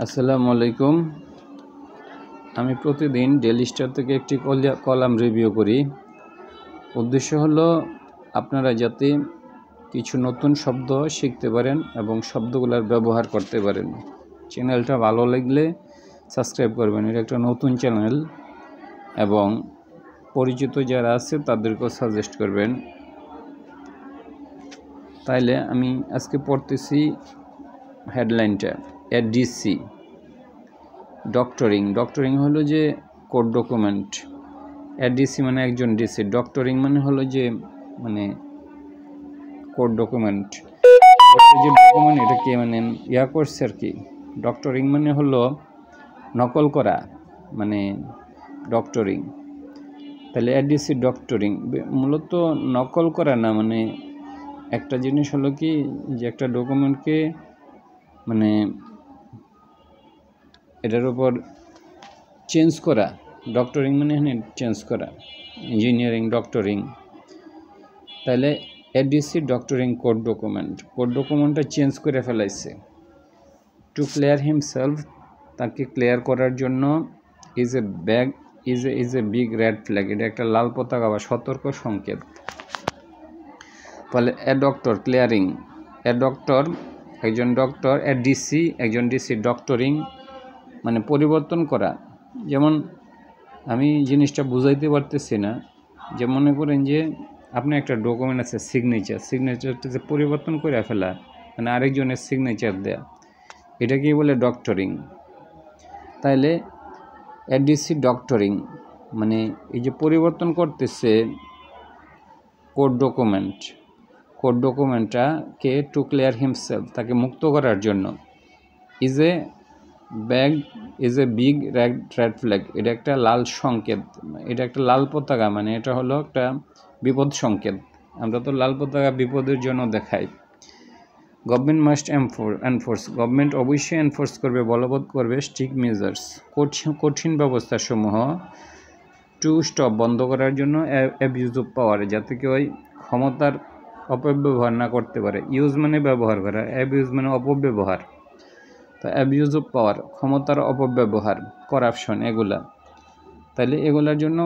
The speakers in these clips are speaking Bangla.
আসসালামু আলাইকুম। আমি প্রতিদিন ডেইলি স্টার থেকে একটি কলাম রিভিউ করি। উদ্দেশ্য হলো আপনারা যাতে কিছু নতুন শব্দ শিখতে পারেন এবং শব্দগুলোর ব্যবহার করতে পারেন। চ্যানেলটা ভালো লাগলে সাবস্ক্রাইব করবেন। এটা একটা নতুন চ্যানেল এবং পরিচিত যারা আছে তাদেরকেও সাজেস্ট করবেন। তাইলে আমি আজকে পড়তেছি হেডলাইনটা, এডিসি ডক্টরিং হলো যে কোড ডকুমেন্ট। এডিসি মানে একজন ডিসি, ডক্টরিং মানে হলো যে মানে কোড ডকুমেন্ট। যে ডকুমেন্ট এটাকে মানে করছে আর কি। ডক্টরিং মানে হলো নকল করা, মানে ডক্টরিং। তাহলে এডিসি ডক্টরিং মূলত নকল করা না, মানে একটা জিনিস হলো কি যে একটা ডকুমেন্টকে মানে এটার উপর চেঞ্জ করা। ডক্টরিং মানে চেঞ্জ করা, ইঞ্জিনিয়ারিং ডক্টরিং। তাহলে এডিসি ডক্টরিং কোড ডকুমেন্টটা চেঞ্জ করে ফেলাইছে। টু ক্লিয়ার হিমসেলফ, তাকে ক্লিয়ার করার জন্য is a big red flag, এটা একটা লাল পতাকা বা সতর্ক সংকেত। ফলে এ ডক্টর ক্লিয়ারিং, একজন ডক্টর, একজন ডিসি ডক্টরিং মানে পরিবর্তন করা। যেমন আমি জিনিসটা বুঝাইতে পারতেছি না, যে মনে করেন যে আপনার একটা ডকুমেন্ট আছে, সিগনেচারটা যে পরিবর্তন করে ফেলা, মানে আরেকজনের সিগনেচার দেয়া, এটাকেই বলে ডক্টরিং। তাইলে এডিসি ডক্টরিং মানে এই যে পরিবর্তন করতেছে কোড ডকুমেন্টটাকে টু ক্লিয়ার হিমসেলফ, তাকে মুক্ত করার জন্য। Is a big red flag, এটা একটা লাল সংকেত, এটা একটা লাল পতাকা, মানে এটা হলো একটা বিপদ সংকেত। আমরা তো লাল পতাকা বিপদের জন্য দেখাই। গভর্নমেন্ট মাস্ট এনফোর্স, গভর্নমেন্ট অবশ্যই এনফোর্স করবে, বলবৎ করবে স্ট্রিক্ট মেজার্স, কঠিন ব্যবস্থাসমূহ, টু স্টপ, বন্ধ করার জন্য, অ্যাবিউজ অফ পাওয়ার, যাতে কেউ ক্ষমতার অপব্যবহার না করতে পারে। ইউজ মানে ব্যবহার করা, অ্যাবিউজ মানে অপব্যবহার। তো অ্যাবিউজ অফ পাওয়ার, ক্ষমতার অপব্যবহার, করাপশন, এগুলা। তাহলে এগুলার জন্য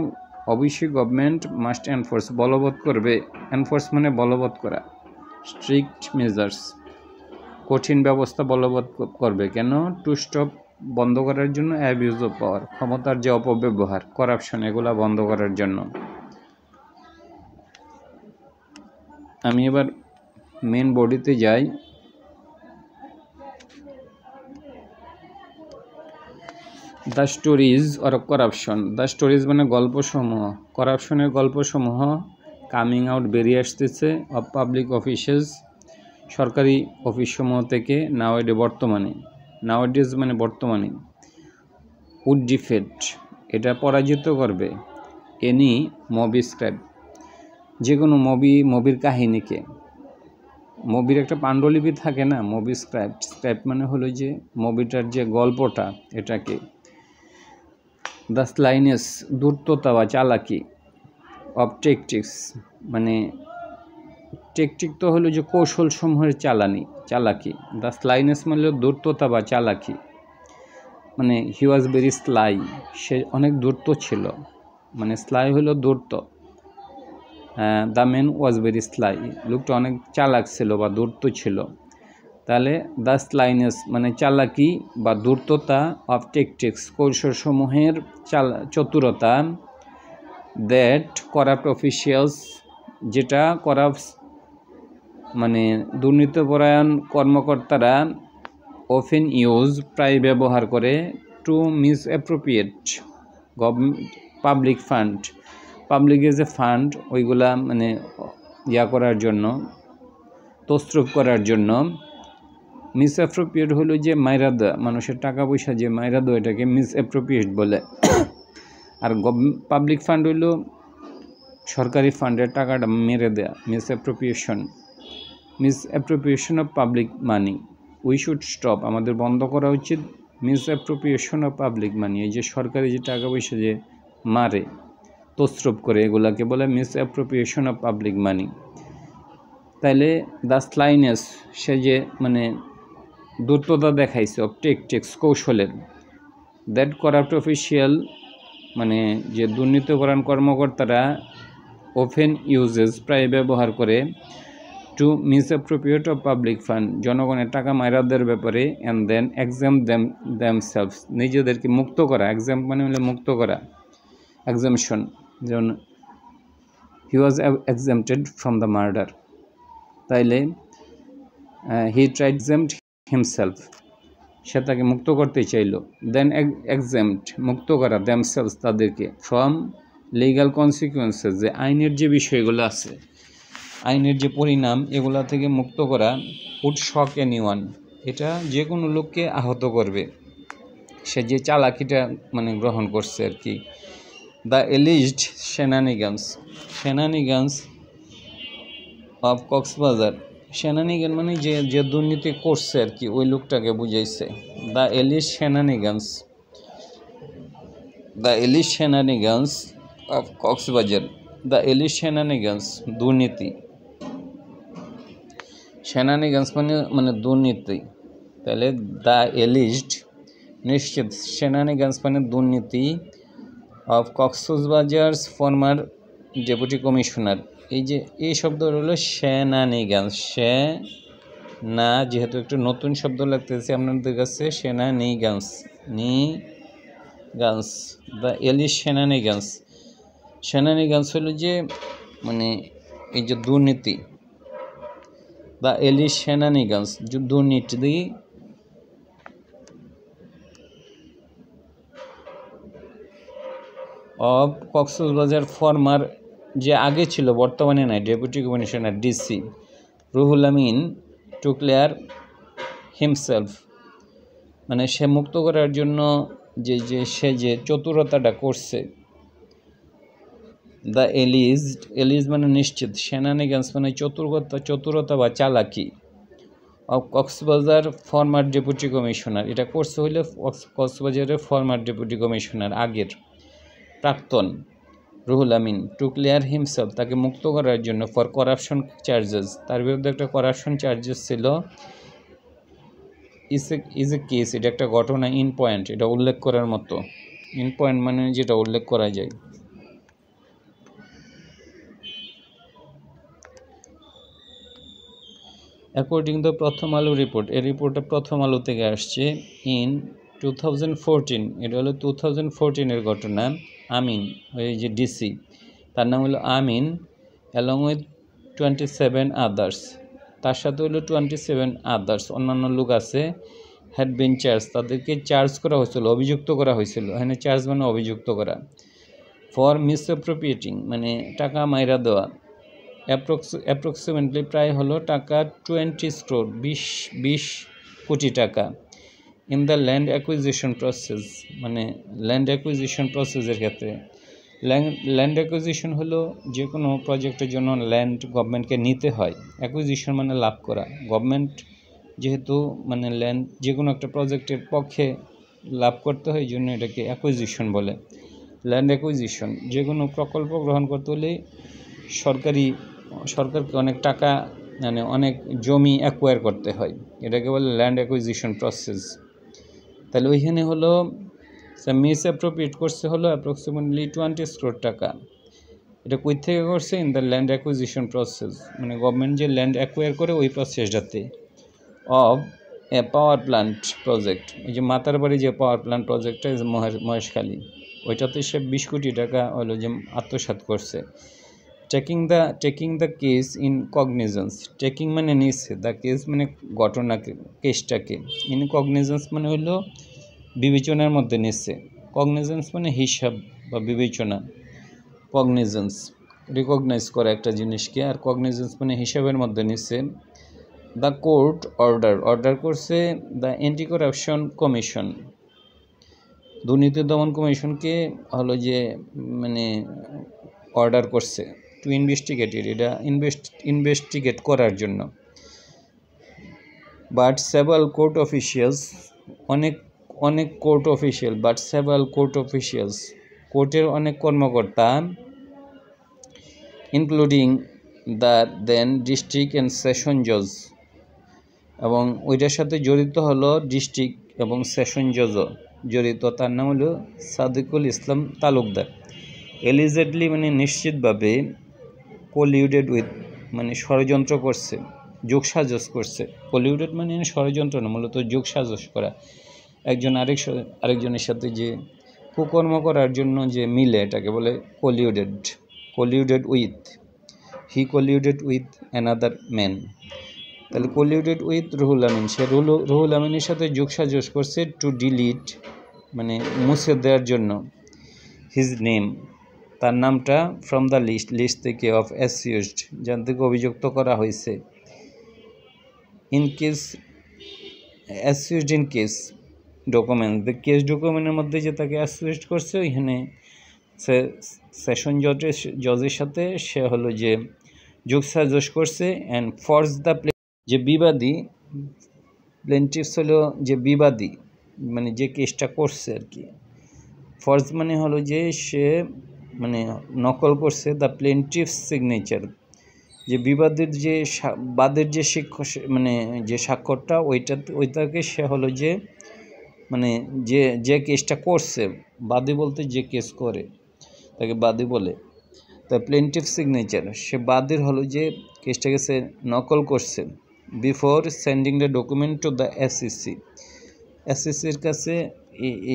অবশ্যই গভর্নমেন্ট মাস্ট এনফোর্স, বলবৎ করবে। এনফোর্স মানে বলবৎ করা। স্ট্রিক্ট মেজার্স, কঠিন ব্যবস্থা বলবৎ করবে। কেন? টু স্টপ, বন্ধ করার জন্য, অ্যাবিউজ অফ পাওয়ার, ক্ষমতার যে অপব্যবহার, করাপশন, এগুলা বন্ধ করার জন্য। আমি এবার মেন বডিতে যাই। The stories or corruption, the stories মানে গল্পসমূহ, করাপশনের গল্পসমূহ কামিং আউট, বেরিয়ে আসতেছে, অফ পাবলিক অফিসেস, সরকারি অফিসসমূহ থেকে, নাওয়েডেজ মানে বর্তমানে, উড ডিফেট, এটা পরাজিত করবে, এনি মুভি স্ক্রাইব, যে কোনো মুভির কাহিনীকে। মুভির একটা পাণ্ডুলিপি থাকে না, মুভি স্ক্রাইব মানে হলো যে মুভিটার যে গল্পটা, এটাকে। দ্য স্লাইনেস, ধূর্ততা বা চালাকি, অফ টেকটিক্স, মানে টেকটিক তো হলো যে কৌশলসমূহের চালাকি। দ্য স্লাইনেস মানে হলো ধূর্ততা বা চালাকি, মানে হি ওয়াজ ভেরি স্লাই, সে অনেক ধূর্ত ছিল, মানে স্লাই হলো ধূর্ত। The man was very sly, লোকটা অনেক চালাক ছিল বা ধূর্ত ছিল। তাহলে দ্য স্লাইনেস মানে চালাকি বা ধূর্ততা, অফ টেকটিক্স, কৌশলসমূহের চতুরতা, দ্যাট করাপ্ট অফিসিয়ালস, যেটা করাপ্ট মানে দুর্নীতিপরায়ণ কর্মকর্তারা, অফেন ইউজ, প্রায় ব্যবহার করে, to misappropriate public fund, পাবলিকের যে ফান্ড ওইগুলা মানে করার জন্য, তছরূপ করার জন্য। মিস অ্যাপ্রোপ্রিয়েট হলো যে মাইরা দেওয়া, মানুষের টাকা পয়সা যে মাইরা দেওয়া, এটাকে মিস অ্যাপ্রোপ্রিয়েট বলে। আর পাবলিক ফান্ড হইলো সরকারি ফান্ডের টাকাটা মেরে দেয়া, miss appropriation of public money. We should stop, আমাদের বন্ধ করা উচিত মিস অ্যাপ্রোপ্রিয়েশন অফ পাবলিক মানি, এই যে সরকারি যে টাকা পয়সা যে মারে, তছরূপ করে, এগুলাকে বলে মিস অ্যাপ্রোপ্রিয়েশন অফ পাবলিক মানি। তাইলে দ্য স্লাইনেস, সে যে মানে দ্রুততা দেখাইছে অফ টেক্স কৌশলের। দ্যাট করাপ্ট অফিসিয়াল মানে যে দুর্নীতিপরায়ণ কর্মকর্তারা ওপেন ইউজেস প্রায় ব্যবহার করে টু মিসঅ্যাপ্রোপ্রিয়েট অফ পাবলিক ফান্ড জনগণের টাকা মাইরাদের ব্যাপারে অ্যান্ড দেন এক্সাম দেমসেলভস নিজেদেরকে মুক্ত করা। এক্সাম মানে হলো মুক্ত করা, এক্সামশন। যেমন হি ওয়াজ এক্সামটেড ফ্রম দ্য মার্ডার, তাইলে হি ট্রাইড এক্সামড হিমসেলফ, সে তাকে মুক্ত করতে চাইল। দেন এক্সামড মুক্ত করা দেমসেলভস তাদেরকে ফ্রম লিগাল কনসিকুয়েন্সেস যে আইনের যে বিষয়গুলো আছে, আইনের যে পরিণাম এগুলা থেকে মুক্ত করা। উড শক এনিওয়ান, এটা যে কোনো লোককে আহত করবে, সে যে চালাকিটা মানে গ্রহণ করছে আর কি। দ্য এলিজড শেনানিগান্স অফ কক্সবাজার, শেনানিগান মানে যে দুর্নীতি করছে আর কি, ওই লোকটাকে বুঝাইছে। দ্য এলিজ শেনানিগান্স অফ কক্সবাজার, দ্য এলিজ শেনানিগান্স দুর্নীতি, শেনানিগান্স মানে দুর্নীতি, তাহলে দ্য এলিজড নিশ্চিত, শেনানিগান্স মানে দুর্নীতি অফ কক্সবাজার্স ফর্মার ডেপুটি কমিশনার। এই যে এই শব্দ হলো শেনানিগান্স, না যেহেতু একটু নতুন শব্দ লাগতেছে আপনাদের কাছে, শেনানিগান্স দ্য এলিজ শেনানিগান্স হলো যে মানে এই যে দুর্নীতি, দ্য এলিজ শেনানিগান্স দুর্নীতি অফ কক্সবাজার ফর্মার যে আগে ছিল বর্তমানে নাই deputy commissioner DC Ruhul Amin two clear himself, মানে সে মুক্ত করার জন্য সে যে চতুরতাটা করছে। দ্য এলিজ মানে নিশ্চিত, শেনানিগান্স মানে চতুরতা বা চালাকি of Cox's Bazar former deputy commissioner, এটা করছে হইলে কক্সবাজারের ফর্মার ডেপুটি কমিশনার আগের প্রাক্তন Ruhul Amin two clear himself তাকে মুক্ত করার জন্য ফর করাপশন চার্জেস, তার বিরুদ্ধে একটা করাপশন চার্জেস ছিল। ইজ এ কেস, এটা একটা ঘটনা। ইন পয়েন্ট, এটা উল্লেখ করার মতো। ইন পয়েন্ট মানে যেটা উল্লেখ করা যায়। অ্যাকর্ডিং দ্য প্রথম আলো রিপোর্ট, এই রিপোর্টটা প্রথম আলো থেকে আসছে। ইন 2014, এটা হলো 2014-এর ঘটনা। আমিন ওই যে ডিসি, তার নাম হলো আমিন, অ্যালং উইথ 27 আদার্স, তার সাথে হলো 27 আদার্স অন্যান্য লোক আছে। হ্যাড বিন চার্জ, তাদেরকে চার্জ করা হয়েছিল, অভিযুক্ত করা হয়েছিল। এখানে চার্জ মানে অভিযুক্ত করা। ফর মিসঅ্যাপ্রোপ্রিয়েটিং মানে টাকা মাইরা দেওয়া। অ্যাপ্রক্সিমেটলি প্রায় হলো টাকা 20 crore 20 কোটি টাকা। In the land acquisition process, মানে ল্যান্ড অ্যাকুইজিশন প্রসেসের ক্ষেত্রে। ল্যান্ড অ্যাকুইজিশন হলো যে কোনো প্রজেক্টের জন্য ল্যান্ড গভর্নমেন্টকে নিতে হয়। অ্যাকুইজিশন মানে লাভ করা। গভর্নমেন্ট যেহেতু মানে ল্যান্ড যে কোনো একটা প্রজেক্টের পক্ষে লাভ করতে হয়, এই জন্য এটাকে অ্যাকুইজিশন বলে। ল্যান্ড অ্যাকুইজিশন, যে কোনো প্রকল্প গ্রহণ করতে হলে সরকারকে অনেক টাকা মানে অনেক জমি অ্যাকোয়ার করতে হয়, এটাকে বলে ল্যান্ড অ্যাকুইজিশন প্রসেস। তাহলে ওইখানে হলো মিসঅ্যাপ্রোপ্রিয়েট করছে হলো অ্যাপ্রক্সিমেটলি 20 crore টাকা। এটা কই থেকে করছে? In the land acquisition process, মানে গভর্নমেন্ট যে ল্যান্ড অ্যাকোয়ার করে ওই প্রসেসটাতে। Of a power plant project, এই যে মাতারবাড়ি যে পাওয়ার প্ল্যান্ট প্রজেক্টটা মহেশখালী, ওইটাতে সে 20 কোটি টাকা হলো যে আত্মসাৎ করছে। Taking the case in cognisance, taking মানে নিচ্ছে, দ্য কেস মানে ঘটনাকে, কেসটাকে। ইন কগনিজেন্স মানে হলো বিবেচনার মধ্যে নিচ্ছে। কগনিজেন্স মানে হিসাব বা বিবেচনা। কগনিজেন্স রিকগনাইজ করা একটা জিনিসকে, আর কগনিজেন্স মানে হিসাবের মধ্যে নিচ্ছে। দ্য কোর্ট অর্ডার করছে দ্য অ্যান্টি করাপশন কমিশন, দুর্নীতি দমন কমিশনকে হলো যে মানে অর্ডার করছে টু ইনভেস্টিগেট, এটা ইনভেস্টিগেট করার জন্য। বাট সেভারাল কোর্ট অফিসিয়ালস, অনেক court official, but several court officials কোর্টের অনেক কর্মকর্তা, including the then district and session জজ, এবং ওইটার সাথে জড়িত হলো ডিস্ট্রিক্ট এবং সেশন জজ জড়িত, তার নাম হলো সাদিকুল ইসলাম তালুকদার। এলিজেডলি মানে নিশ্চিতভাবে কলিউডেড উইথ মানে ষড়যন্ত্র করছে, যোগসাজশ করছে। কলিউডেড মানে ষড়যন্ত্র না, মূলত যোগসাজশ করা, একজন আরেকজনের সাথে যে কুকর্ম করার জন্য যে মিলে, এটাকে বলে colluded with, he colluded with another man. তাহলে কলিউডেড উইথ রুহুল আমিন, সে রুহুল আমিনের সাথে যোগসাজশ করছে টু ডিলিট মানে মুছে দেওয়ার জন্য হিজ নেম, তার নামটা ফ্রম দ্য লিস্ট থেকে অফ অ্যাসিউজড, যার থেকে অভিযুক্ত করা হয়েছে। In case accused in case document, case ডকুমেন্টের মধ্যে যে তাকে অ্যাসিউজড করছে, ওইখানে সে সেশন জজের সাথে সে হলো যে যোগসাজশ করছে। অ্যান্ড ফর্স দ্য যে বিবাদী, প্লেন্টিফস হলো যে বিবাদী মানে যে কেসটা করছে আর কি। ফর্জ মানে হলো যে সে মানে নকল করছে দ্য প্লেন্টিফস সিগনেচার, যে বিবাদের যে বাদের যে মানে যে স্বাক্ষরটা ওইটাকে সে হলো যে মানে যে কেসটা করছে, বাদী বলতে যে কেস করে তাকে বাদী বলে। তা প্লেন্টিফ সিগনেচার, সে বাদীর হলো যে কেসটাকে সে নকল করছে। Before sending the document to the এসএসসির কাছে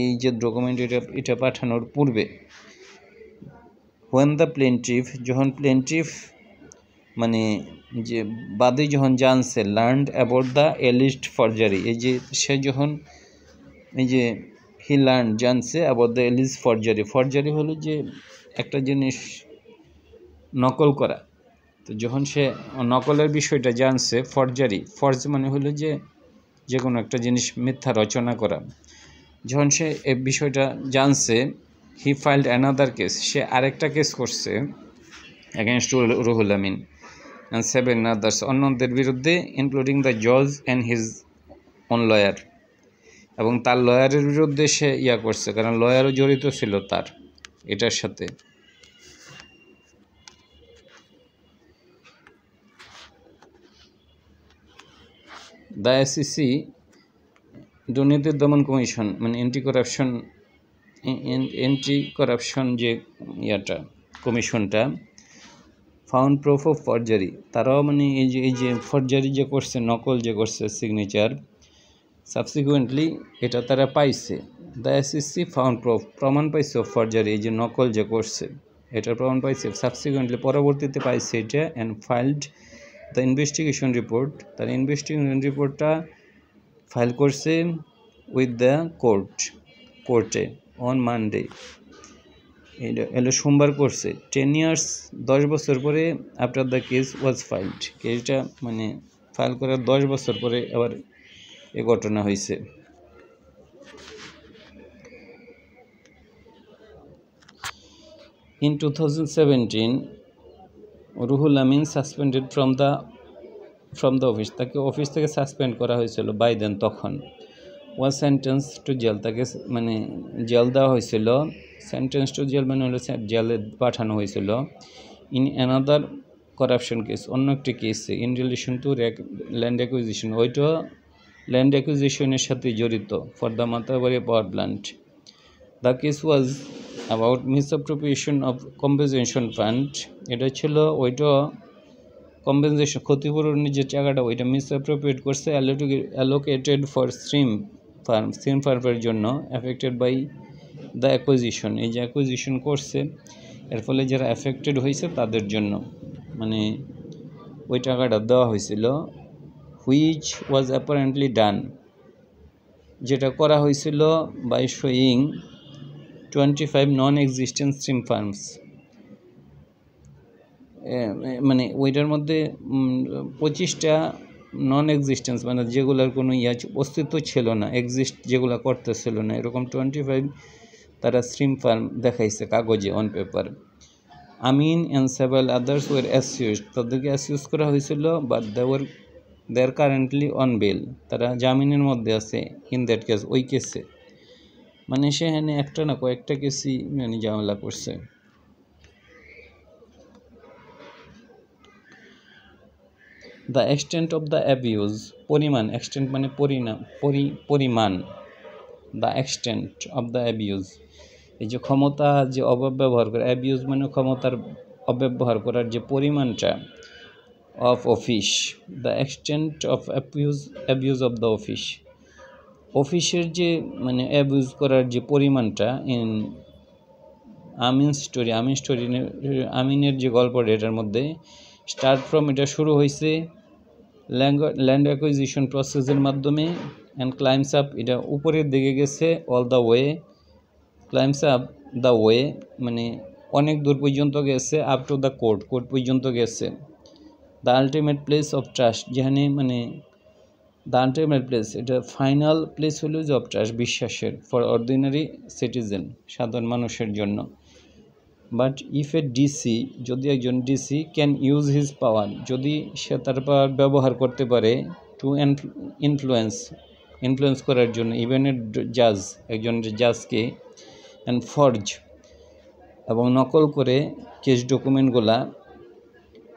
এই যে ডকুমেন্ট এটা পাঠানোর পূর্বে। হোয়েন দ্য প্লেন্টিফ, যখন প্লেন্টিফ মানে যে বাদী যখন জানছে, লার্নড অ্যাবাউট দ্য এলিজড ফরজারি, এই যে সে যখন এই যে হি লার্ন জানছে অ্যাবাউট দ্য এলিজড ফরজারি হলো যে একটা জিনিস নকল করা। তো যখন সে নকলের বিষয়টা জানছে, ফর্জ মানে হলো যে কোনো একটা জিনিস মিথ্যা রচনা করা, যখন সে এই বিষয়টা জানছে, হি ফাইল্ড অ্যানাদার কেস, সে আরেকটা কেস করছে against Ruhul Amin and 7 others, অন্যদের বিরুদ্ধে, ইনক্লুডিং দ্য জজ অ্যান্ড হিজ ওন লয়ার, এবং তার লয়ারের বিরুদ্ধে সে করছে, কারণ লয়ারও জড়িত ছিল তার এটার সাথে। দ্য এসইসি দুর্নীতি দমন কমিশন মানে এন্টি করাপশন যে কমিশনটা, ফাউন্ড প্রুফ অফ ফরজারি, তারাও মানে এই যে ফরজারি যে করছে, নকল যে করছে সিগনেচার, সাবসিকুয়েন্টলি এটা তারা পাইছে। দ্য এসইসি ফাউন্ড প্রমাণ পাইছে অফ ফরজারি, এই যে নকল যে করছে এটার প্রমাণ পাইছে, সাবসিকুয়েন্টলি পরবর্তীতে পাইছে এটা, and filed the investigation report, তার ইনভেস্টিগেশন রিপোর্টটা ফাইল করছে উইথ দ্য কোর্টে অন মানডে, এটা সোমবার করছে। 10 years 10 বছর পরে after the case was filed, কেসটা মানে ফাইল করার 10 বছর পরে আবার এ ঘটনা হয়েছে। In 2017 Ruhul Amin suspended from the office, তাকে অফিস থেকে সাসপেন্ড করা হয়েছিল বাই দেন, তখন ওয়াজ সেন্টেন্স টু জেল, তাকে মানে জেল দেওয়া হয়েছিল। সেন্টেন্স টু জেল মানে হলো জেলে পাঠানো হয়েছিল। ইন অ্যানাদার করাপশন কেস, অন্য একটি কেসে, in relation to land acquisition, ওইটা ল্যান্ড অ্যাকুইজিশনের সাথে জড়িত, for the Matabari power plant. The case was about misappropriation of compensation fund, এটা ছিল ওইটা কম্পেনসেশন ক্ষতিপূরণের যে টাকাটা ওইটা মিসঅ্যাপ্রোপ্রিয়েট করছে, অ্যালোকেটেড ফর স্ট্রিম ফার্মের জন্য, অ্যাফেক্টেড বাই দ্য অ্যাকুইজিশন, এই যে অ্যাকুইজিশন করছে এর ফলে যারা অ্যাফেক্টেড হয়েছে তাদের জন্য মানে ওই টাকাটা দেওয়া হয়েছিল। হুইচ ওয়াজ অ্যাপারেন্টলি ডান, যেটা করা হয়েছিল by showing 25 non existent stream firms, মানে ওইটার মধ্যে 25টা নন এক্সিস্টেন্স মানে যেগুলোর কোনো অস্তিত্ব ছিল না, যেগুলো করতেছিল না, এরকম 25 তারা স্ট্রিম ফার্ম দেখাইছে কাগজে on paper. Amin and several others were accused, তাদেরকে অ্যাসিউজ করা হয়েছিল, but they are currently on bail, তারা জামিনের মধ্যে আছে ইন দ্যাট কেস, ওই কেসে মানে সেখানে একটা না কয়েকটা কেসই মানে ঝামেলা করছে। The extent of the abuse, পরিমাণ, এক্সটেন্ট মানে পরিমাণ, the extent of the abuse, এই যে ক্ষমতা যে অপব্যবহার করে, অ্যাবিউজ মানে ক্ষমতার অপব্যবহার করার যে পরিমাণটা, of office, the extent of abuse of the office, অফিসের যে মানে অ্যাবিউজ করার যে পরিমাণটা, ইন আমিনের যে গল্পটা, এটার মধ্যে স্টার্ট ফ্রম, এটা শুরু হয়েছে ল্যান্ড অ্যাকুইজিশন প্রসেসের মাধ্যমে, অ্যান্ড ক্লাইমস আপ, এটা উপরের দিকে গেছে, all the way, climbs up the way মানে অনেক দূর পর্যন্ত গেছে, আপ টু দ্য কোর্ট পর্যন্ত গেছে, the ultimate place of trust, যেখানে মানে দ্য আলটিমেট প্লেস, এটা ফাইনাল প্লেস হলো যে অফ ট্রাস্ট, বিশ্বাসের, ফর অর্ডিনারি সিটিজেন, সাধারণ মানুষের জন্য। বাট ইফ এ ডিসি, যদি একজন ডিসি ক্যান ইউজ হিজ পাওয়ার, যদি সে তার পাওয়ার ব্যবহার করতে পারে, টু ইনফ্লুয়েন্স করার জন্য, ইভেন এ জাজ, একজন জাজকে, অ্যান্ড ফর্জ, এবং নকল করে কেস ডকুমেন্টগুলা,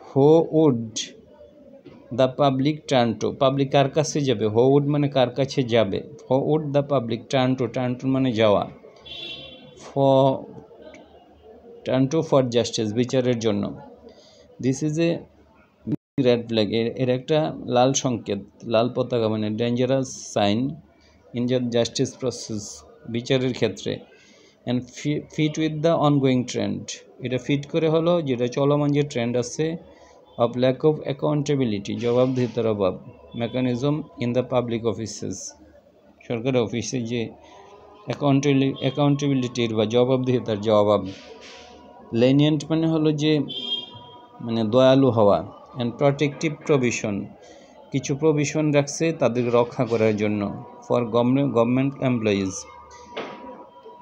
who would the public turn to, public কার কাছে যাবে, হো উড মানে কার কাছে যাবে, who would the public turn to মানে যাওয়া, ফর জাস্টিস, বিচারের জন্য। This is a red flag, এর একটা লাল সংকেত, লাল পতাকা, মানে dangerous sign in justice process, বিচারের ক্ষেত্রে। And fit with the ongoing trend, এটা ফিট করে হলো যেটা চলমান যে ট্রেন্ড আছে, অফ ল্যাক অফ অ্যাকাউন্টেবিলিটি, জবাবদিহিতার অভাব, mechanism in the public offices, সরকারি অফিসে যে অ্যাকাউন্টেবিলিটির বা জবাবদিহিতার যে অভাব। লেনিয়েন্ট মানে হলো যে মানে দয়ালু হওয়া, অ্যান্ড প্রটেক্টিভ প্রভিশন, কিছু প্রভিশন রাখছে তাদেরকে রক্ষা করার জন্য, ফর গভর্নমেন্ট এমপ্লয়িজ।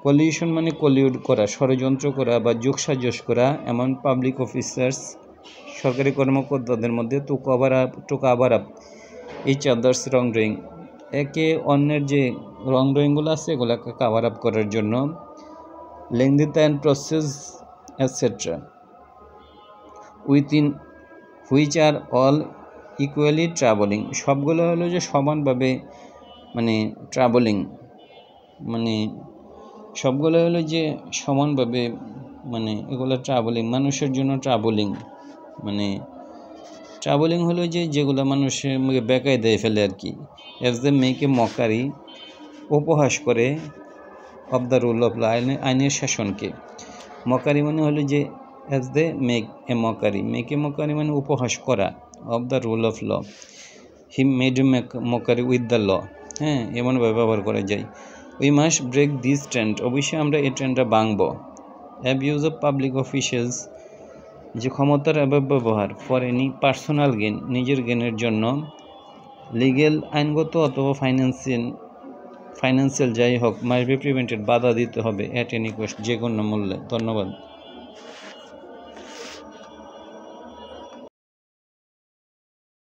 কলিউশন মানে কলিউড করা, ষড়যন্ত্র করা বা যোগসাজশ করা, এমন পাবলিক অফিসার্স, সরকারি কর্মকর্তাদের মধ্যে, to cover up each others wrong doing, একে অন্যের যে রং ডুইংগুলো আছে এগুলোকে কাভার আপ করার জন্য। Lengthy and process etcetera, within which are all equally travelling, সবগুলো হলো যে সমানভাবে মানে ট্রাভেলিং, মানে সবগুলো হলো যে সমানভাবে মানে এগুলো ট্রাভেলিং, মানুষের জন্য ট্রাভেলিং, মানে ট্রাভেলিং হলো যে যেগুলো মানুষের মুখে বেকায় দিয়ে ফেলে আর কি। As they make a mockery, উপহাস করে, of the rule of law, আইনের শাসনকে। মকারি মানে হলো যে as they make a mockery মানে উপহাস করা, of the rule of law, he made mockery with the law, হ্যাঁ, এমনভাবে ব্যবহার করা যায়। We must break this trend, অবশ্যই আমরা এই ট্রেন্ডটা ভাঙব। অ্যাবিউজ অফ পাবলিক অফিসিয়ালস, যে ক্ষমতার অপব্যবহার, ফর এনি পার্সোনাল গেন, নিজের গেনের জন্য, লিগেল আইনগত অথবা ফাইন্যান্সিয়াল যাই হোক, মাস্ট বি প্রিভেন্টেড, বাধা দিতে হবে, অ্যাট এনি কস্ট, যে কোনো মূল্যে। ধন্যবাদ।